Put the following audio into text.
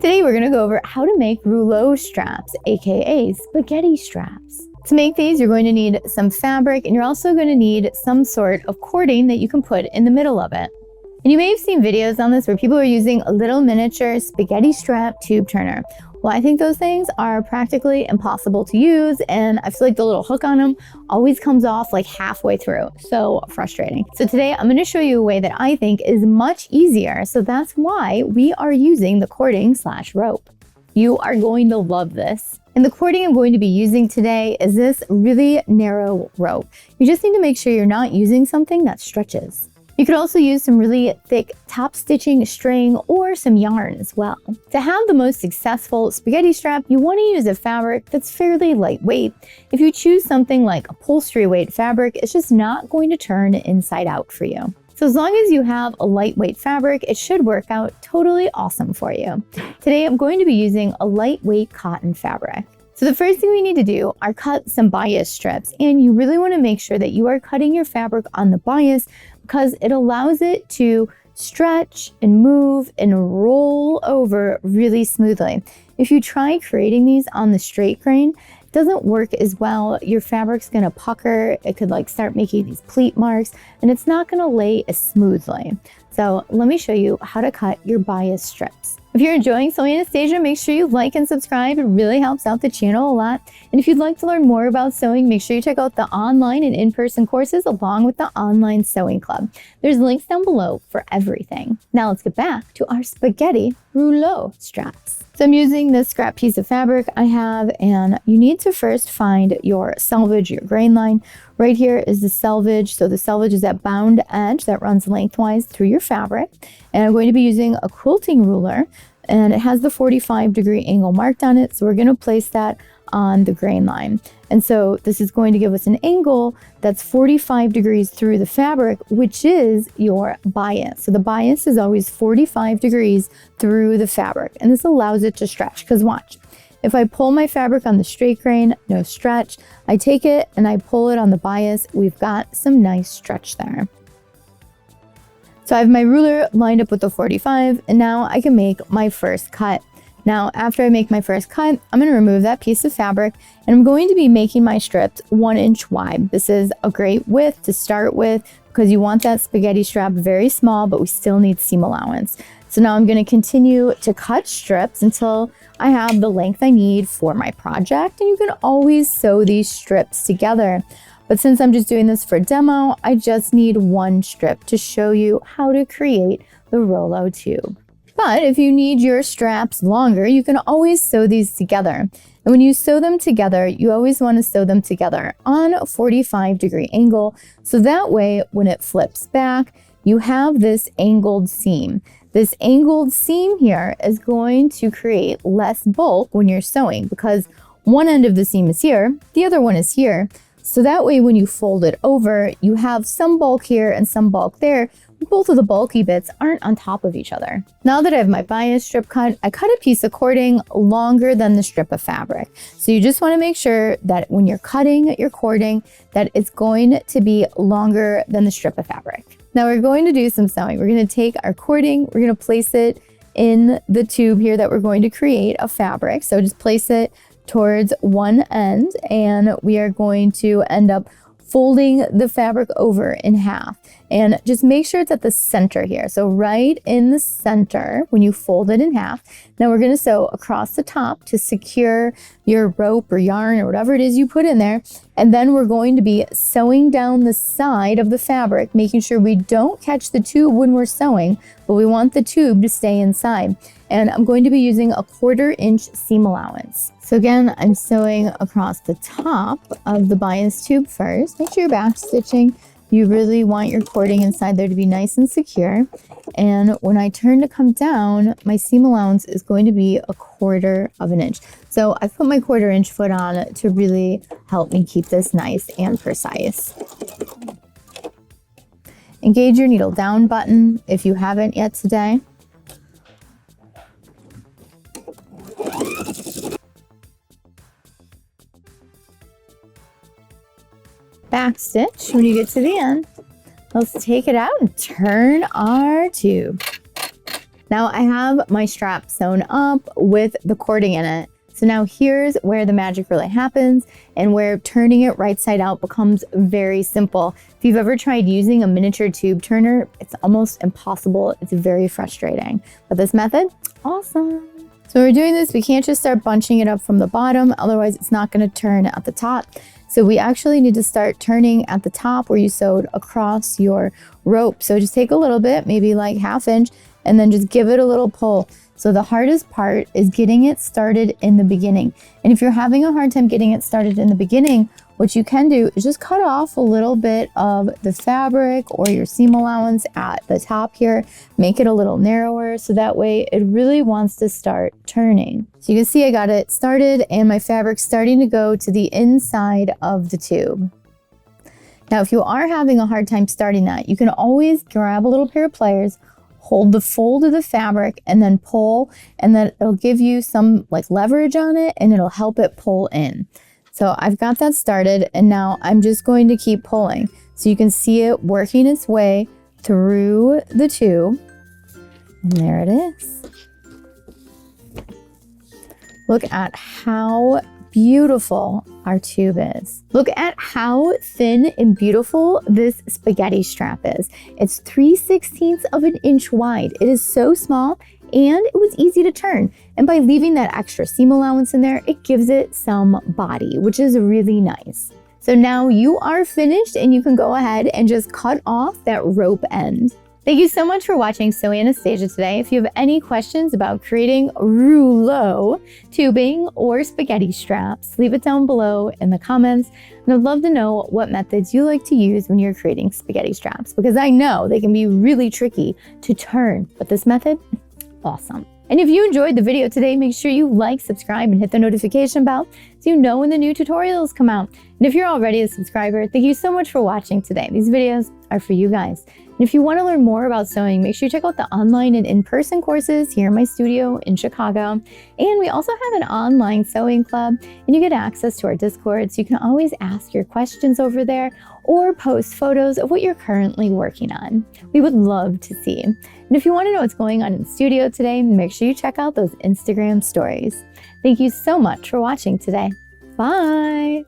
Today we're going to go over how to make rouleau straps, aka spaghetti straps. To make these, you're going to need some fabric, and you're also going to need some sort of cording that you can put in the middle of it. And you may have seen videos on this where people are using a little miniature spaghetti strap tube turner. Well, I think those things are practically impossible to use, and I feel like the little hook on them always comes off like halfway through. So frustrating. So today I'm going to show you a way that I think is much easier. So that's why we are using the cording/rope. You are going to love this. And the cording I'm going to be using today is this really narrow rope. You just need to make sure you're not using something that stretches. You could also use some really thick top stitching string or some yarn as well. To have the most successful spaghetti strap, you want to use a fabric that's fairly lightweight. If you choose something like upholstery weight fabric, it's just not going to turn inside out for you. So as long as you have a lightweight fabric, it should work out totally awesome for you. Today I'm going to be using a lightweight cotton fabric. So the first thing we need to do are cut some bias strips, and you really want to make sure that you are cutting your fabric on the bias because it allows it to stretch and move and roll over really smoothly. If you try creating these on the straight grain, it doesn't work as well. Your fabric's going to pucker, it could start making these pleat marks, and it's not going to lay as smoothly. So let me show you how to cut your bias strips. If you're enjoying Sewing Anastasia, make sure you like and subscribe. It really helps out the channel a lot. And if you'd like to learn more about sewing, make sure you check out the online and in-person courses along with the online sewing club. There's links down below for everything. Now let's get back to our spaghetti rouleau straps. So I'm using this scrap piece of fabric I have, and you need to first find your selvage, your grain line. Right here is the selvage. So the selvage is that bound edge that runs lengthwise through your fabric. And I'm going to be using a quilting ruler, and it has the 45-degree angle marked on it. So we're going to place that on the grain line. And so this is going to give us an angle that's 45 degrees through the fabric, which is your bias. So the bias is always 45 degrees through the fabric, and this allows it to stretch. Because watch, if I pull my fabric on the straight grain, no stretch. I take it and I pull it on the bias, we've got some nice stretch there. So I have my ruler lined up with the 45, and now I can make my first cut. Now, after I make my first cut, I'm going to remove that piece of fabric, and I'm going to be making my strips 1 inch wide. This is a great width to start with because you want that spaghetti strap very small, but we still need seam allowance. So now I'm going to continue to cut strips until I have the length I need for my project, and you can always sew these strips together. But since I'm just doing this for demo, I just need one strip to show you how to create the Rouleaux tube. But if you need your straps longer, you can always sew these together. And when you sew them together, you always want to sew them together on a 45-degree angle. So that way, when it flips back, you have this angled seam. This angled seam here is going to create less bulk when you're sewing because one end of the seam is here, the other one is here. So that way, when you fold it over, you have some bulk here and some bulk there. Both of the bulky bits aren't on top of each other. Now that I have my bias strip cut, I cut a piece of cording longer than the strip of fabric. So you just want to make sure that when you're cutting your cording, that it's going to be longer than the strip of fabric. Now we're going to do some sewing. We're going to take our cording, we're going to place it in the tube here that we're going to create a fabric. So just place it towards one end, and we are going to end up folding the fabric over in half, and just make sure it's at the center here. So right in the center when you fold it in half. Now we're going to sew across the top to secure your rope or yarn or whatever it is you put in there. And then we're going to be sewing down the side of the fabric, making sure we don't catch the tube when we're sewing, but we want the tube to stay inside. And I'm going to be using a 1/4 inch seam allowance. So again, I'm sewing across the top of the bias tube first. Make sure you're back stitching. You really want your cording inside there to be nice and secure. And when I turn to come down, my seam allowance is going to be a 1/4 inch. So I put my 1/4 inch foot on to really help me keep this nice and precise. Engage your needle down button if you haven't yet today. Back stitch when you get to the end. Let's take it out and turn our tube. Now I have my strap sewn up with the cording in it. So now here's where the magic really happens and where turning it right side out becomes very simple. If you've ever tried using a miniature tube turner, it's almost impossible. It's very frustrating. But this method, awesome. So when we're doing this, we can't just start bunching it up from the bottom, otherwise it's not gonna turn at the top. So we actually need to start turning at the top where you sewed across your rope. So just take a little bit, maybe like 1/2 inch, and then just give it a little pull. So the hardest part is getting it started in the beginning. And if you're having a hard time getting it started in the beginning, what you can do is just cut off a little bit of the fabric or your seam allowance at the top here, make it a little narrower so that way it really wants to start turning. So you can see I got it started and my fabric's starting to go to the inside of the tube. Now, if you are having a hard time starting that, you can always grab a little pair of pliers, hold the fold of the fabric and then pull, and then it'll give you some like leverage on it and it'll help it pull in. So I've got that started and now I'm just going to keep pulling. So you can see it working its way through the tube. And there it is. Look at how beautiful our tube is. Look at how thin and beautiful this spaghetti strap is. It's 3/16 of an inch wide. It is so small and it was easy to turn. And by leaving that extra seam allowance in there, it gives it some body, which is really nice. So now you are finished and you can go ahead and just cut off that rope end. Thank you so much for watching Sewing Anastasia today. If you have any questions about creating rouleau, tubing, or spaghetti straps, leave it down below in the comments. And I'd love to know what methods you like to use when you're creating spaghetti straps, because I know they can be really tricky to turn, but this method, awesome. And if you enjoyed the video today, make sure you like, subscribe, and hit the notification bell so you know when the new tutorials come out. And if you're already a subscriber, thank you so much for watching today. These videos are for you guys. And if you want to learn more about sewing, make sure you check out the online and in-person courses here in my studio in Chicago. And we also have an online sewing club, and you get access to our Discord, so you can always ask your questions over there or post photos of what you're currently working on. We would love to see. And if you want to know what's going on in the studio today, make sure you check out those Instagram stories. Thank you so much for watching today. Bye!